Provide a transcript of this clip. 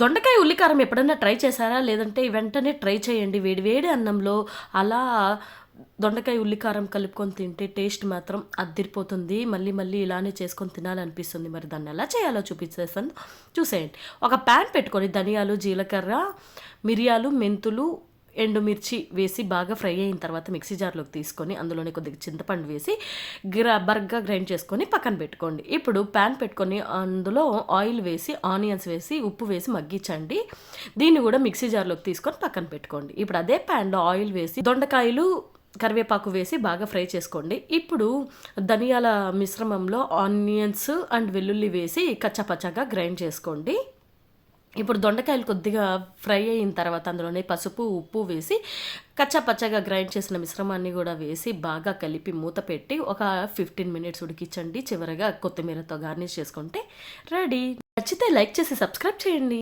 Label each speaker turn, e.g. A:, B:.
A: దొండకాయ ఉల్లికారం ఎప్పుడన్నా ట్రై చేశారా? లేదంటే వెంటనే ట్రై చేయండి. వేడి వేడి అన్నంలో అలా దొండకాయ ఉల్లికారం కలుపుకొని తింటే టేస్ట్ మాత్రం అద్దిరిపోతుంది. మళ్ళీ మళ్ళీ ఇలానే చేసుకొని తినాలనిపిస్తుంది. మరి దాన్ని ఎలా చేయాలో చూపించేస్తాను, చూసేయండి. ఒక ప్యాన్ పెట్టుకొని ధనియాలు, జీలకర్ర, మిరియాలు, మెంతులు, ఎండుమిర్చి వేసి బాగా ఫ్రై అయిన తర్వాత మిక్సీ జార్లోకి తీసుకొని అందులోనే కొద్దిగా చింతపండు వేసి బరగ్గా గ్రైండ్ చేసుకొని పక్కన పెట్టుకోండి. ఇప్పుడు ప్యాన్ పెట్టుకొని అందులో ఆయిల్ వేసి ఆనియన్స్ వేసి ఉప్పు వేసి మగ్గించండి. దీన్ని కూడా మిక్సీ జార్లోకి తీసుకొని పక్కన పెట్టుకోండి. ఇప్పుడు అదే ప్యాన్లో ఆయిల్ వేసి దొండకాయలు, కరివేపాకు వేసి బాగా ఫ్రై చేసుకోండి. ఇప్పుడు ధనియాల మిశ్రమంలో ఆనియన్స్ అండ్ వెల్లుల్లి వేసి కచ్చాపచ్చాగా గ్రైండ్ చేసుకోండి. ఇప్పుడు దొండకాయలు కొద్దిగా ఫ్రై అయిన తర్వాత అందులోనే పసుపు, ఉప్పు వేసి కచ్చాపచ్చాగా గ్రైండ్ చేసిన మిశ్రమాన్ని కూడా వేసి బాగా కలిపి మూత పెట్టి ఒక 15 మినిట్స్ ఉడికించండి. చివరగా కొత్తిమీరతో గార్నిష్ చేసుకుంటే రెడీ. నచ్చితే లైక్ చేసి సబ్స్క్రైబ్ చేయండి.